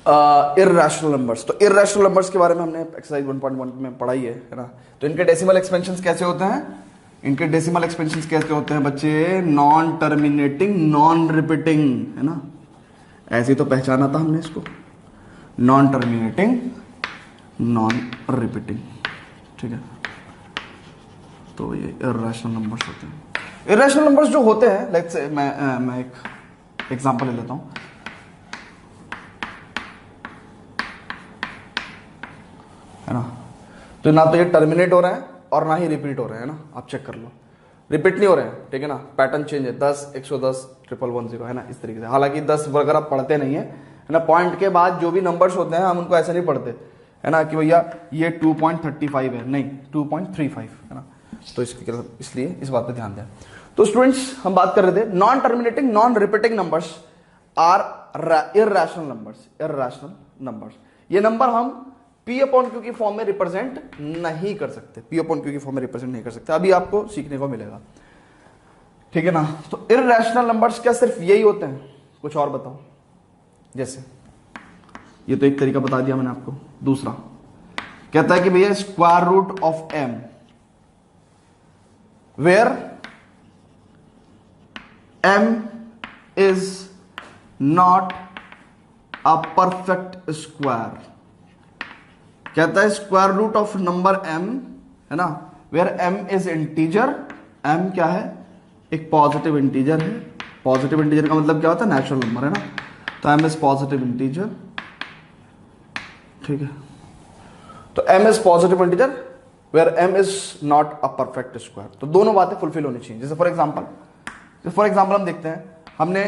Irrational numbers. तो irrational numbers के बारे में हमने एक्सरसाइज 1.1 में पढ़ा ही है ना। तो इनके डेसिमल एक्सपेंशंस कैसे होते हैं? इनके डेसिमल एक्सपेंशंस कैसे होते हैं बच्चे? नॉन टर्मिनेटिंग, नॉन रिपीटिंग, है ना। ऐसे तो पहचाना था हमने इसको, नॉन टर्मिनेटिंग, नॉन रिपीटिंग, ठीक है। तो ये इर्रेशनल नंबर्स होते हैं। इर्रेशनल नंबर्स जो होते हैं, लेट्स से मैं एक एग्जांपल ले लेता हूं, है ना। तो ना तो ये टर्मिनेट हो रहा है और ना ही रिपीट हो रहे हैं ना, आप चेक कर लो, रिपीट नहीं हो रहे हैं, ठीक है ना। पैटर्न चेंज है, 10, 110, 1110, है ना, इस तरीके से। हालांकि 10 वगैरह पढ़ते नहीं है ना, पॉइंट के बाद जो भी नंबर्स होते हैं हम उनको ऐसे नहीं पढ़ते, है ना, कि भैया ये 2.35 है, नहीं 2.35, है ना। तो इसलिए इस बात पे ध्यान दें। तो स्टूडेंट्स हम बात कर रहे थे non terminating, non repeating numbers are irrational numbers. Irrational numbers, ये नंबर हम P अपॉन Q की फॉर्म में रिप्रेजेंट नहीं कर सकते, P अपॉन Q की फॉर्म में रिप्रेजेंट नहीं कर सकते। अभी आपको सीखने को मिलेगा, ठीक है ना। तो इर्रेशनल नंबर्स क्या सिर्फ यही होते हैं? कुछ और बताओ। जैसे ये तो एक तरीका बता दिया मैंने आपको। दूसरा कहता है कि भैया square root of m where m is not a perfect square. कहता है square root of number m, है ना, where m is integer. m क्या है? एक पॉजिटिव इंटीजर है। पॉजिटिव इंटीजर का मतलब क्या होता है? नेचुरल नंबर, है ना। तो m इज पॉजिटिव इंटीजर, ठीक है। तो m is positive integer where m is not a perfect square. तो दोनों बातें फुलफिल होनी चाहिए। जैसे फॉर एग्जाम्पल हम देखते हैं, हमने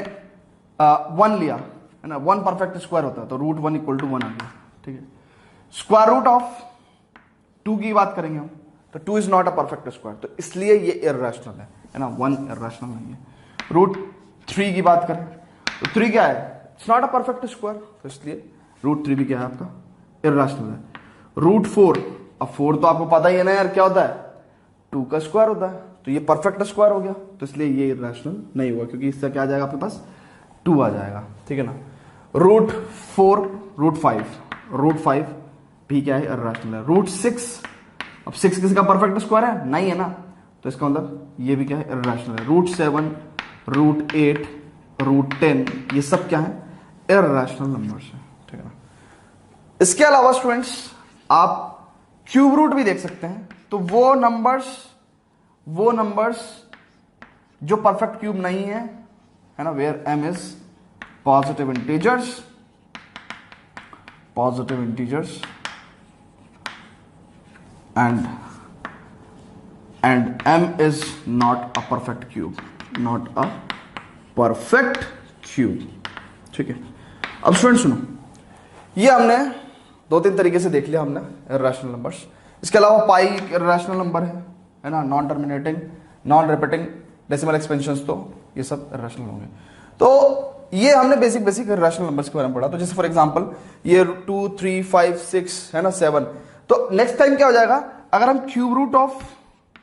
1 लिया, है ना, 1 परफेक्ट स्क्वायर होता है, तो रूट 1 इक्वल टू 1 आ गया, ठीक है। स्क्वायर रूट ऑफ 2 की बात करेंगे हम, तो 2 is not a perfect square, तो इसलिए ये इर्रेशनल है ना, 1 इर्रेशनल नहीं है। रूट 3 की बात करें तो 3 क्या है? It's not a perfect square, तो इसलिए रूट 3 भी क्या है आपका? इर्रेशनल है। रूट 4, अब 4 तो आपको पता ही है ना यार, क्या होता है? 2 का स्क्वायर होता है, तो ये परफेक्ट स्क्वायर हो गया, तो इसलिए ये इर्रेशनल नहीं हुआ, क्योंकि इससे क्या आ जाएगा आपके पास? 2 आ जाएगा, ठीक है ना। रूट 4, रूट 5 भी क्या है? इर्रेशनल है। रूट 6, अब 6 किसका परफेक्ट स्क्वायर है? नहीं है ना, तो इसका मतलब ये भी क्या है? इर्रेशनल है। रूट 7, रूट 8, रूट 10, ये सब क्या है? इर्रेशनल नंबर्स है, ठीक है ना। इसके अलावा स्टूडेंट्स आप क्यूब रूट भी देख सकते हैं। तो वो नंबर्स जो परफेक्ट क्यूब नहीं है ना, where m is positive integers and m is not a perfect cube, ठीक है। अब स्टूडेंट सुनो, ये हमने 2-3 तरीके से देख लिया हमने इर्रेशनल नंबर्स। इसके अलावा पाई इर्रेशनल नंबर है ना, non terminating, non repeating, decimal expansions, तो ये सब इर्रेशनल होंगे। तो ये हमने बेसिक इर्रेशनल नंबर्स के बारे में पढ़ा। तो जैसे फॉर एग्जांपल ये 2, 3, 5, 6 है ना, 7, तो नेक्स्ट टाइम क्या हो जाएगा? अगर हम क्यूब रूट ऑफ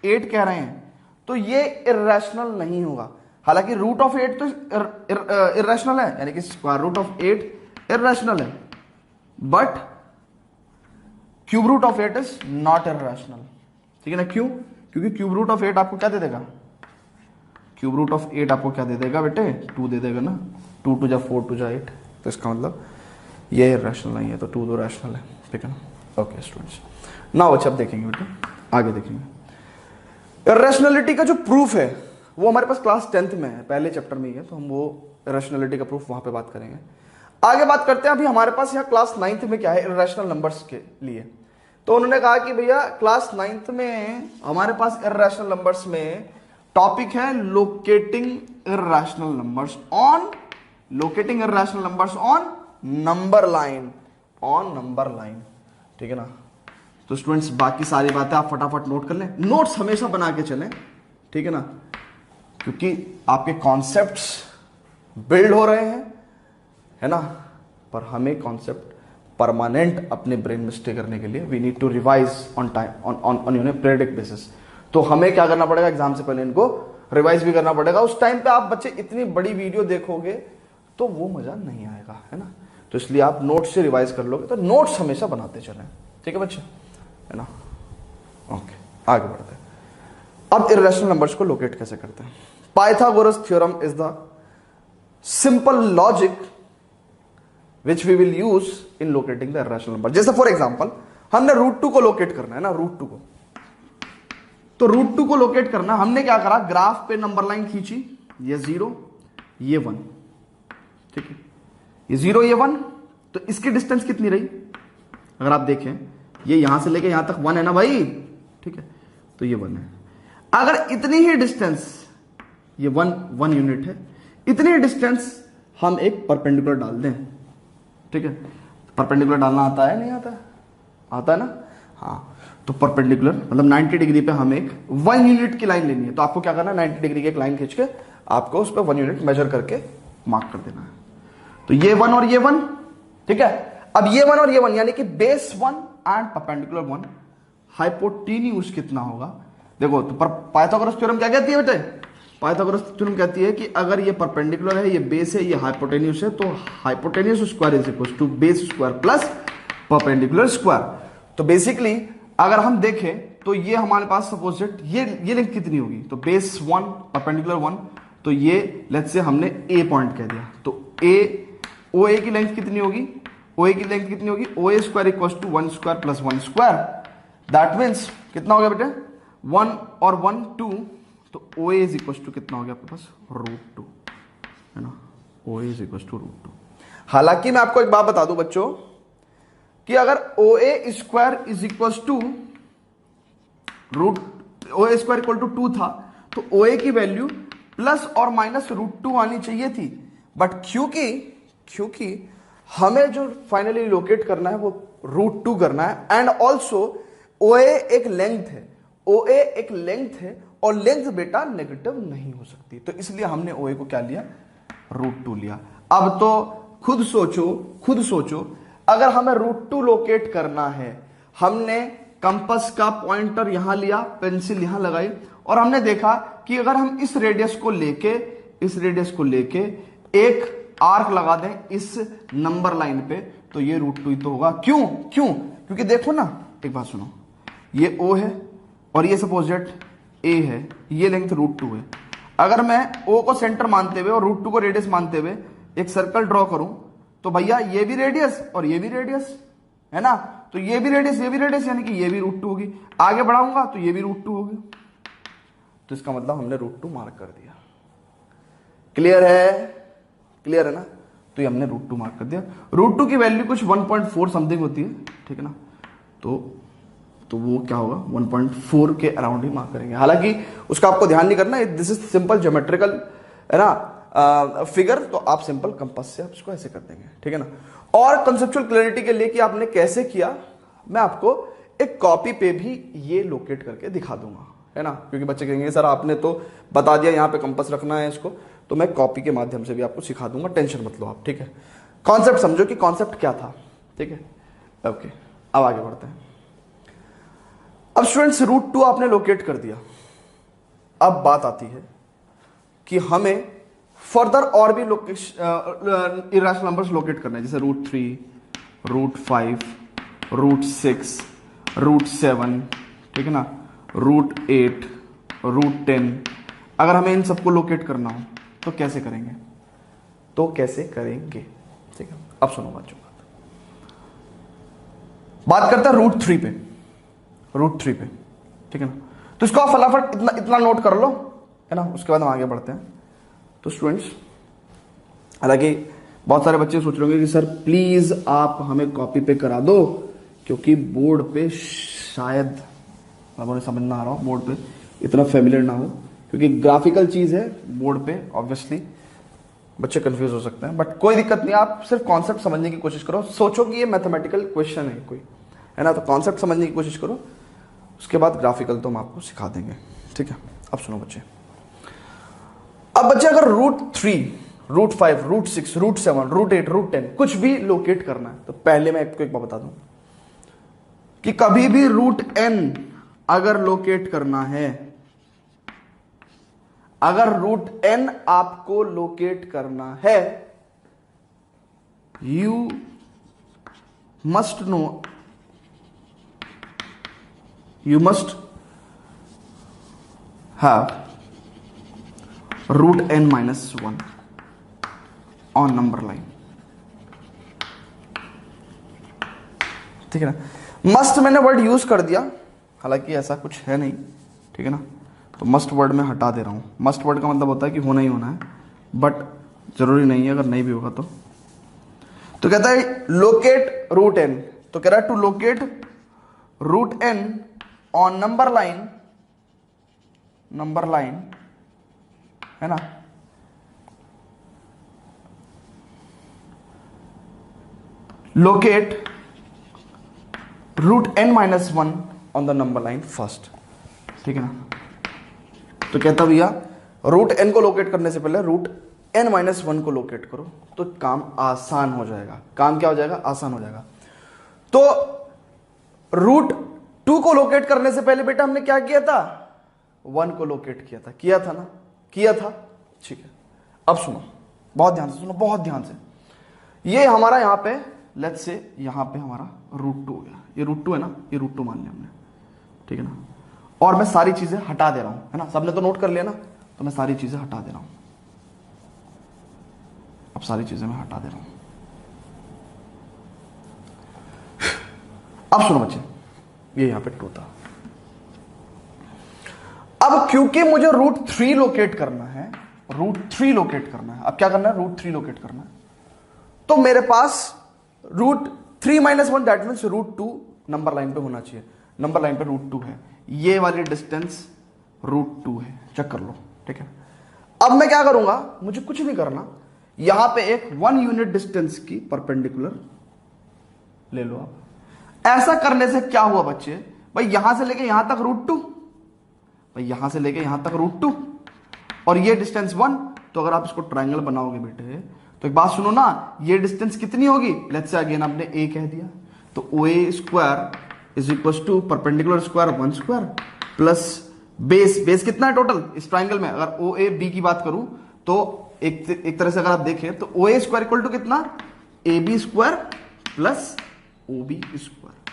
8 कह रहे हैं तो ये इर्रेशनल नहीं होगा। हालांकि रूट ऑफ 8 तो इर्रेशनल है, यानी कि स्क्वायर रूट ऑफ 8 इर्रेशनल है, but cube root of 8 is not irrational, ठीक है ना। क्यों? क्योंकि क्यूब रूट ऑफ 8 आपको क्या दे देगा? क्यूब रूट ऑफ 8 आपको क्या दे देगा बेटे? 2 दे देगा ना। 2 2 जा 4, 2 जा 8, तो इसका मतलब ये इर्रेशनल नहीं है, तो 2 तो रैशनल है, ठीक है ना। ओके स्टूडेंट्स, नाउ अच्छा अब देखेंगे बेटे, आगे देखेंगे इर्रेशनलिटी का जो प्रूफ है वो हमारे पास क्लास 10th में है, पहले चैप्टर में ही है, तो हम वो इर्रेशनलिटी का प्रूफ वहां पे बात करेंगे। आगे बात करते हैं अभी हमारे पास यहाँ क्लास 9th में क्या है इर्रेशनल नंबर्स के लिए। तो उन्होंने कहा कि भैया क्लास 9th में हमारे पास इर्रेशनल नंबर्स में टॉपिक है locating irrational numbers on number line, ठीक है ना। तो स्टूडेंट्स बाकी सारी बातें आप फटाफट नोट कर लें, नोट्स हमेशा बना के चलें, ठीक है ना, क्योंकि आपके कॉन्सेप्ट्स बिल्ड हो रहे हैं, है ना, पर हमें कॉन्सेप्ट परमानेंट अपने ब्रेन में स्टे करने के लिए we need to revise on time on periodic basis. तो हमें क्या करना पड़ेगा? एग्जाम से पहले इनको रिवाइज भी करना पड़ेगा। उस टाइम पे आप बच्चे इतनी बड़ी वीडियो देखोगे तो वो मजा नहीं आएगा, है ना। तो इसलिए आप नोट्स से रिवाइज कर लोगे, तो नोट्स हमेशा बनाते चलें, ठीक है बच्चे, है ना। ओके, आगे बढ़ते हैं। अब इर्रेशनल नंबर्स को लोकेट कैसे करते हैं। Pythagoras theorem is the simple logic which we will use in locating the irrational number. जैसे फॉर एग्जांपल हमने √2 को लोकेट करना है ना, √2 को, तो √2 को लोकेट करना, हमने क्या करा, ग्राफ पे नंबर लाइन खींची, ये 0 ये 1, ठीक है, ये 0 ये 1, तो इसकी डिस्टेंस कितनी रही, अगर आप देखें ये यहां से लेके यहां तक 1 है ना भाई, ठीक है, तो ये 1 है। अगर इतनी ही डिस्टेंस, ये 1 यूनिट है, इतनी ही डिस्टेंस हम एक परपेंडिकुलर डाल दें, ठीक है, परपेंडिकुलर डालना आता है नहीं आता है, आता है ना, हाँ, तो परपेंडिकुलर मतलब 90 डिग्री पे हम एक 1 यूनिट की लाइन लेनी है, तो आपको क्या करना है, 90 डिग्री की एक लाइन खींच के आपको उस पर 1 यूनिट मेजर करके मार्क कर देना है। तो ये 1 और ये 1, ठीक है। अब ये 1 और ये 1 यानी कि बेस 1 एंड परपेंडिकुलर 1, हाइपोटेन्यूज कितना होगा, देखो, तो पाइथागोरस थ्योरम क्या कहती है बेटे, पाइथागोरस थ्योरम कहती है कि अगर ये परपेंडिकुलर है, ये बेस है, ये हाइपोटेन्यूज है, तो hypotenuse square is equal to base square plus perpendicular square. तो बेसिकली अगर हम देखें तो ये हमारे पास सपोजिट ये लेंथ कितनी होगी, तो बेस 1 परपेंडिकुलर 1, तो ये लेट्स से हमने ए पॉइंट कह दिया, तो ओ ए की लेंथ कितनी होगी, ओ ए की लेंथ कितनी होगी, O A square equal to 1 square plus 1 square, that means कितना हो गया बेटे, 1 और 1 2, तो O A is equal to कितना हो गया आपके पास, √2, है ना, O A is equal to √2। हालांकि मैं आपको एक बात बता दूं बच्चों कि अगर O A square is equal to O A square equal to 2 था, तो ओ ए की वैल्यू प्लस और माइनस √2 आनी चाहिए थी, बट क्योंकि हमें जो फाइनली लोकेट करना है वो √2 करना है, एंड ऑल्सो ओ ए एक लेंथ है, ओ ए एक लेंथ है, और लेंथ बेटा नेगेटिव नहीं हो सकती, तो इसलिए हमने ओ ए को क्या लिया, √2 लिया। अब तो खुद सोचो अगर हमें √2 लोकेट करना है, हमने कंपास का पॉइंटर यहां लिया, पेंसिल यहां लगाई, और हमने देखा कि अगर हम इस रेडियस को लेके एक आर्क लगा दें इस नंबर लाइन पे, तो ये √2 ही तो होगा। क्यों? क्योंकि देखो ना, एक बात सुनो, ये O है और ये सपोजिट A है, ये लेंथ √2 है। अगर मैं O को सेंटर मानते हुए और √2 को रेडियस मानते हुए एक सर्कल ड्रॉ करूं, तो भैया ये भी रेडियस और ये भी रेडियस है ना, तो ये भी रेडियस यानी कि ये भी √2 होगी। आगे बढ़ाऊंगा तो ये भी √2 होगी, तो इसका मतलब हमने √2 मार्क कर दिया। क्लियर है ना, तो ये हमने √2 मार्क कर दिया। √2 की वैल्यू कुछ 1.4 समथिंग होती है, ठीक है ना, तो वो क्या होगा, 1.4 के अराउंड ही मार्क करेंगे। हालांकि उसका आपको ध्यान नहीं करना, दिस इज सिंपल ज्योमेट्रिकल, है ना, फिगर, तो आप सिंपल कंपास से आप इसको ऐसे कर देंगे, ठीक है ना। और कंसेप्चुअल क्लैरिटी के लिए कि आपने कैसे किया, मैं आपको एक कॉपी पे भी ये लोकेट करके दिखा दूंगा, है ना, क्योंकि बच्चे कहेंगे सर आपने तो बता दिया यहाँ पे कंपास रखना है इसको, तो मैं कॉपी के माध्यम से भी आपको सिखा दूंगा, टेंशन मत लो आप, ठीक है। कॉन्सेप्ट समझो कि कॉन्सेप्ट क्या था, ठीक है, ओके। अब आगे बढ़ते हैं। अब स्टूडेंट्स √2 आपने लोकेट कर दिया, अब बात आती है कि हमें फर्दर और भी इरेशनल नंबर्स लोकेट करना है, जैसे √3, √5, √6, √7, ठीक है ना, √8, √10। अगर हमें इन सबको लोकेट करना हो तो कैसे करेंगे, ठीक है। अब सुनो बात करते हैं √3 पे, ठीक है ना। तो इसको आप फटाफट इतना नोट कर लो, है ना, उसके बाद हम आगे बढ़ते हैं। तो स्टूडेंट्स, हालांकि बहुत सारे बच्चे सोच रहे होंगे कि सर प्लीज आप हमें कॉपी पे करा दो, क्योंकि बोर्ड पे शायद उन्हें समझ ना आ रहा हो, बोर्ड पे इतना फेमिलियर ना हो, क्योंकि ग्राफिकल चीज है बोर्ड पे, ऑब्वियसली बच्चे कंफ्यूज हो सकते हैं, बट कोई दिक्कत नहीं, आप सिर्फ कॉन्सेप्ट समझने की कोशिश करो। सोचो कि ये मैथमेटिकल क्वेश्चन है कोई, है ना, तो कॉन्सेप्ट समझने की कोशिश करो, उसके बाद ग्राफिकल तो हम आपको सिखा देंगे, ठीक है। अब सुनो बच्चे, अगर √3, √5, √6, √7, √8, √10 कुछ भी लोकेट करना है, तो पहले मैं आपको एक बात बता दूं कि कभी भी √n अगर लोकेट करना है, अगर √n आपको लोकेट करना है, you must know, you must have root n minus 1 on number line. ठीक है ना। मस्ट मैंने वर्ड यूज कर दिया, हालांकि ऐसा कुछ है नहीं, ठीक है ना, तो मस्ट वर्ड में हटा दे रहा हूं। मस्ट वर्ड का मतलब होता है कि होना ही होना है, बट जरूरी नहीं है, अगर नहीं भी होगा तो कहता है लोकेट रूट एन, तो कह रहा है to locate root n on number line है ना, locate root n minus 1 on the number line first, ठीक है ना। तो कहता भैया रूट एन को लोकेट करने से पहले रूट एन माइनस 1 को लोकेट करो, तो काम आसान हो जाएगा। काम क्या हो जाएगा? आसान हो जाएगा। तो रूट 2 को लोकेट करने से पहले बेटा हमने क्या किया था? 1 को लोकेट किया था, किया था ना, किया था, ठीक है। अब सुनो, बहुत ध्यान से सुनो, बहुत ध्यान से। ये हमारा यहां पे लेट्स से यहां पे हमारा रूट 2 हो गया, ये रूट 2 है ना, ये रूट 2 मान लिया हमने, ठीक है ना। और मैं सारी चीजें हटा दे रहा हूं, है ना, सबने तो नोट कर लिया ना, तो मैं सारी चीजें हटा दे रहा हूं। अब सारी चीजें मैं हटा दे रहा हूं। अब सुनो बच्चे, ये यहां पे 2 था। अब क्योंकि मुझे रूट 3 लोकेट करना है, रूट 3 लोकेट करना है, अब क्या करना है? रूट 3 लोकेट करना है। तो मेरे पास root 3 minus 1 that means root 2 number line पे होना चाहिए। नंबर लाइन पे रूट 2 है, ये वाली डिस्टेंस रूट 2 है, चेक कर लो, ठीक है। अब मैं क्या करूंगा? मुझे कुछ नहीं करना, यहां पे एक 1 यूनिट डिस्टेंस की परपेंडिकुलर ले लो आप। ऐसा करने से क्या हुआ बच्चे? भाई यहां से लेके यहां तक रूट 2, भाई यहां से लेके यहां तक रूट 2, और ये डिस्टेंस 1। तो अगर आप इसको ट्रायंगल बनाओगे बेटे, तो एक बात सुनो ना, ये डिस्टेंस कितनी होगी? लेट्स से अगेन आपने a कह दिया, तो OA square is equal to perpendicular square 1 square plus base कितना है टोटल इस ट्राइंगल में? अगर OAB की बात करूं तो एक तरह से अगर आप देखें तो OA स्क्वायर इक्वल टू कितना? AB square plus OB square.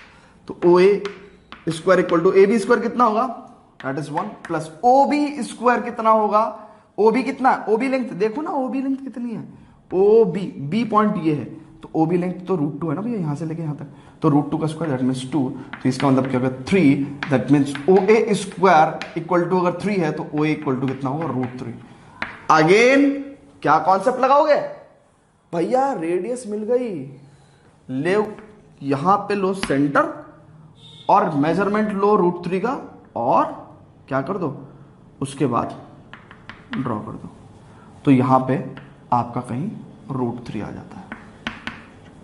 तो OA square equal to AB square कितना होगा? That is 1 plus OB square कितना होगा? OB कितना? OB लेंथ देखो ना, OB लेंथ कितनी है? बी पॉइंट ये है, तो OB लेंथ तो रूट 2 है ना भैया, यहां से लेके यहां तक, तो रूट 2 का स्क्वायर दैट मीन्स 2। तो इसका मतलब क्या होगा? 3, that means OA square equal to अगर 3 है तो OA इक्वल टू कितना होगा? रूट 3। अगेन क्या कॉन्सेप्ट लगाओगे भैया? रेडियस मिल गई, ले यहां पे लो सेंटर और मेजरमेंट लो रूट 3 का, और क्या कर दो? उसके बाद ड्रॉ कर दो, तो यहां पे आपका कहीं रूट 3 आ जाता है,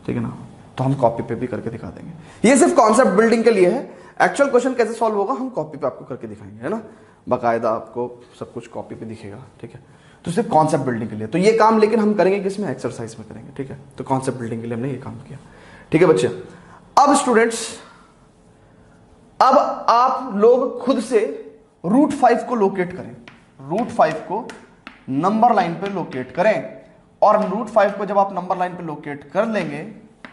ठीक है ना। तो हम कॉपी पे भी करके दिखा देंगे, ये सिर्फ कॉन्सेप्ट बिल्डिंग के लिए है। एक्चुअल क्वेश्चन कैसे सॉल्व होगा हम कॉपी पे आपको करके दिखाएंगे, है ना, बाकायदा आपको सब कुछ कॉपी पे दिखेगा, ठीक है। तो सिर्फ कॉन्सेप्ट बिल्डिंग के लिए, तो ये काम लेकिन हम करेंगे किसमें? एक्सरसाइज में करेंगे, ठीक है। तो कॉन्सेप्ट बिल्डिंग के लिए हमने ये काम किया, ठीक है बच्चे। अब स्टूडेंट्स, अब आप लोग खुद से रूट 5 को लोकेट करें, रूट 5 को नंबर लाइन पे लोकेट करें, और रूट 5 को जब आप नंबर लाइन पे लोकेट कर लेंगे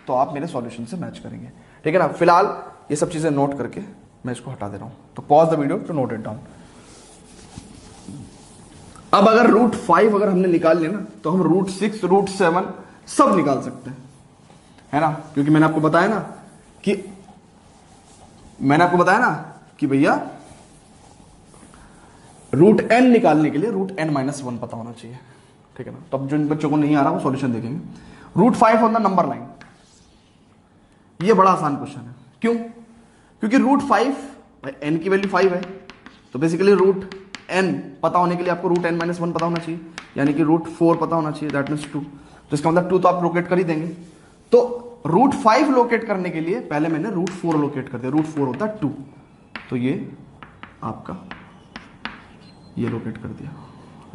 तो आप मेरे सॉल्यूशन से मैच करेंगे, ठीक है ना। फिलहाल ये सब चीजें नोट करके मैं इसको हटा दे रहा हूं, तो pause the video to note it down. अब अगर रूट 5 अगर हमने निकाल लिया ना, तो हम रूट 6 रूट 7 सब निकाल सकते हैं, है ना, क्योंकि मैंने आपको बताया ना कि भैया रूट n निकालने के लिए रूट n माइनस 1 पता होना चाहिए, ठीक है ना। तो अब जिन बच्चों को नहीं आ रहा वो सॉल्यूशन देखेंगे। Root 5 on the number line, ये बड़ा आसान क्वेश्चन है। क्यों? क्योंकि रूट 5 n की वैल्यू 5 है, तो बेसिकली रूट n पता होने के लिए आपको रूट n माइनस 1 पता होना चाहिए, यानी कि रूट 4 पता होना चाहिए, दैट मीन्स 2। तो इसका मतलब 2 तो आप लोकेट कर ही देंगे। तो रूट 5 लोकेट करने के लिए पहले मैंने रूट 4 लोकेट कर दिया, रूट 4 होता है 2, तो ये आपका ये लोकेट कर दिया।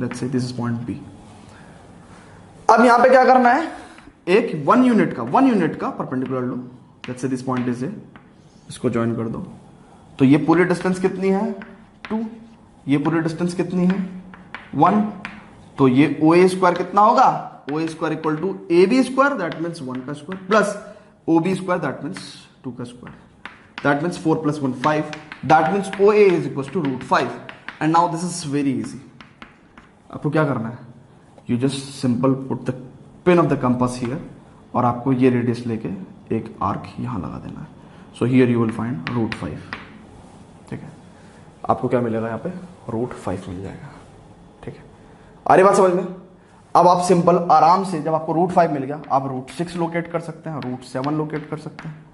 Let's say this is point B. अब यहां पे क्या करना है? एक 1 यूनिट का perpendicular low, let's say this point is a, इसको ज्वाइन कर दो। तो ये पूरी डिस्टेंस कितनी है? 2। ये पूरी डिस्टेंस कितनी है? 1। तो ये OA स्क्वायर कितना होगा? O A square equal to A B square that means 1 का square plus O B square that means 2 का square that means 4 + 1 5 that means O A is equal to √5 and now this is very easy. आपको क्या करना है, you just simple put the pin of the compass here और आपको ये radius लेके एक आर्क यहां लगा देना है। So here you will find √5। ठीक है, आपको क्या मिलेगा यहाँ पे, √5 मिल जाएगा। ठीक है, आ रही बात समझ में। अब आप सिंपल आराम से, जब आपको √5 मिल गया, आप √6 लोकेट कर सकते हैं, √7 लोकेट कर सकते हैं,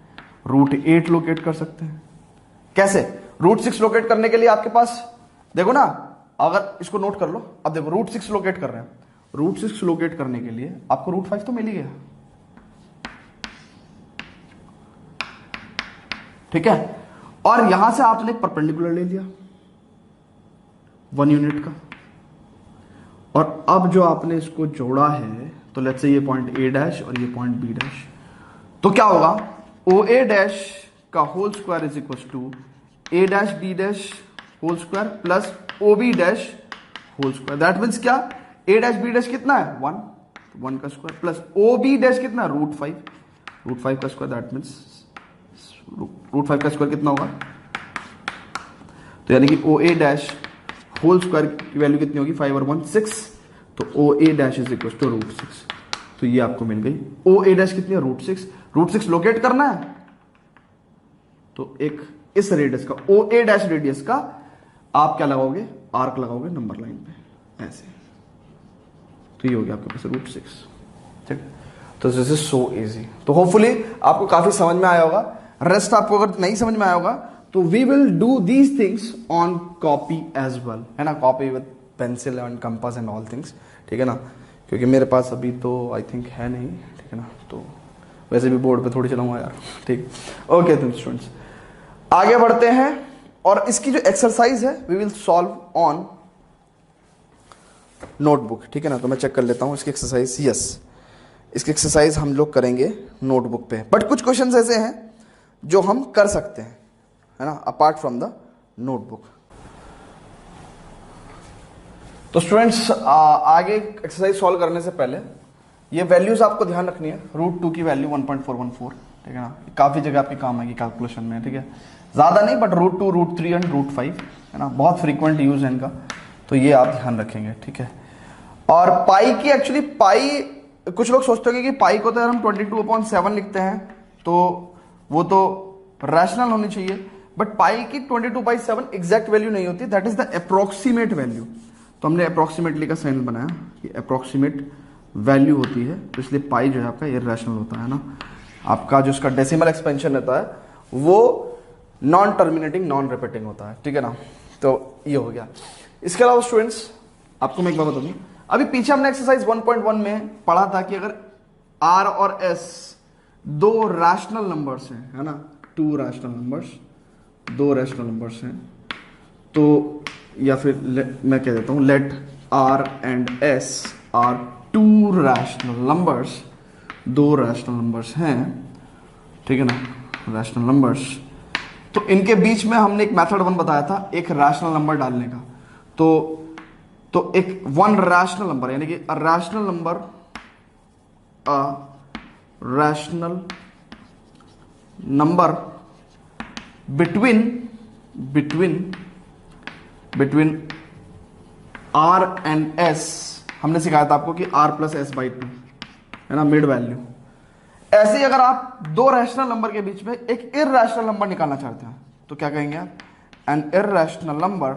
√8 लोकेट कर सकते हैं। कैसे? √6 लोकेट करने के लिए आपके पास देखो ना, अगर इसको नोट कर लो, अब देखो √6 लोकेट कर रहे हैं, √6 लोकेट करने के लिए आपको √5 तो मिल ही गया। ठीक है, और यहां से आपने परपेंडिकुलर ले लिया 1 यूनिट का, और अब जो आपने इसको जोड़ा है, तो लेट्स से ये पॉइंट ए डैश और ये पॉइंट बी डैश, तो क्या होगा, ओ ए डैश का whole square is equal to A dash B dash whole square plus O B dash whole square. That means क्या, ए डैश बी डैश कितना है 1 का square plus O B dash कितना है √5 का square. That means √5 का square कितना होगा, तो यानी कि ओ ए डैश होल स्क्वायर की वैल्यू कितनी होगी, 5 और 1 6, तो O A dash is equal to √6। तो ये आपको मिल गई ओ ए डैश कितनी है, √6 लोकेट करना है, तो एक इस रेडियस का, ओ ए डैश रेडियस का आप क्या लगाओगे, आर्क लगाओगे नंबर लाइन पे ऐसे, तो ये हो गया आपके पास √6। ठीक, तो दिस इज सो इजी। तो होपफुली आपको काफी समझ में आया होगा। रेस्ट आपको अगर नहीं समझ में आया होगा तो we will do these things on copy as well, है ना, copy with pencil and compass and all things. ठीक है ना, क्योंकि मेरे पास अभी तो आई थिंक है नहीं। ठीक है ना, तो वैसे भी बोर्ड पे थोड़ी चलाऊंगा यार। ठीक, ओके तो स्टूडेंट्स आगे बढ़ते हैं, और इसकी जो एक्सरसाइज है we will solve on notebook. ठीक है ना, तो मैं चेक कर लेता हूं इसकी एक्सरसाइज। यस, इसकी एक्सरसाइज हम लोग करेंगे नोटबुक पे, बट कुछ क्वेश्चंस ऐसे हैं जो हम कर सकते हैं, है ना, अपार्ट फ्रॉम द नोटबुक। तो स्टूडेंट्स आगे एक्सरसाइज सॉल्व करने से पहले ये वैल्यूज आपको ध्यान रखनी है। √2 की वैल्यू 1.414। ठीक है ना, काफी जगह आपके काम आएगी कैलकुलेशन में। ठीक है, ज्यादा नहीं, बट √2, √3 एंड √5, है ना, बहुत फ्रीक्वेंट यूज है इनका, तो ये आप ध्यान रखेंगे। ठीक है, और पाई की, एक्चुअली पाई कुछ लोग सोचते होंगे कि पाई को तो यार हम 22/7 लिखते हैं, तो वो तो रैशनल होनी चाहिए, बट पाई की 22/7 एग्जैक्ट वैल्यू नहीं होती, that is the approximate value. तो हमने अप्रोक्सीमेटली का साइन बनाया कि अप्रोक्सीमेट वैल्यू होती है, तो इसलिए पाई जो है आपका इररेशनल होता है ना। आपका जो इसका डेसिमल एक्सपेंशन रहता है वो नॉन टर्मिनेटिंग नॉन रिपीटिंग होता है। ठीक है ना, तो ये हो गया। इसके अलावा स्टूडेंट्स आपको मैं एक बात बता दूं, अभी पीछे हमने एक्सरसाइज 1.1 में पढ़ा था कि अगर आर और एस दो रैशनल नंबर्स हैं, है ना, दो रैशनल नंबर्स हैं, तो या फिर मैं कह देता हूं let R and S are two rational numbers, दो रैशनल नंबर्स हैं। ठीक है ना, रैशनल नंबर्स, तो इनके बीच में हमने एक मेथड 1 बताया था एक रैशनल नंबर डालने का। तो एक वन रैशनल नंबर, यानी कि a rational number between R and S, हमने सिखाया था आपको कि r + s/2, है ना, मिड वैल्यू। ऐसे ही अगर आप दो रैशनल नंबर के बीच में एक इररैशनल नंबर निकालना चाहते हैं, तो क्या कहेंगे आप, an irrational number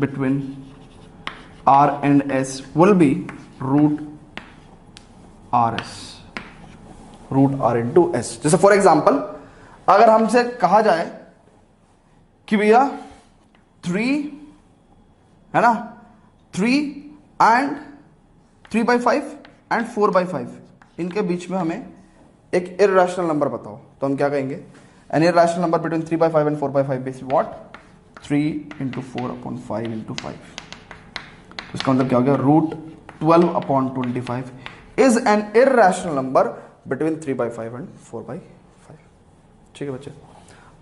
between r and s will be √r into s। जैसे फॉर एग्जाम्पल अगर हमसे कहा जाए कि भैया 3, है ना, 3 and 3/5 and 4/5, इनके बीच में हमें एक इररेशनल नंबर बताओ, तो हम क्या कहेंगे, an irrational number between 3/5 and 4/5 is what, 3 × 4/5 × 5। तो इसका मतलब क्या हो गया, √12/25 is an irrational number between 3/5 and 4/5। ठीक है बच्चे,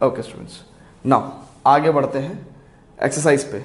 ओके स्टूडेंट्स, नाउ आगे बढ़ते हैं एक्सरसाइज पे।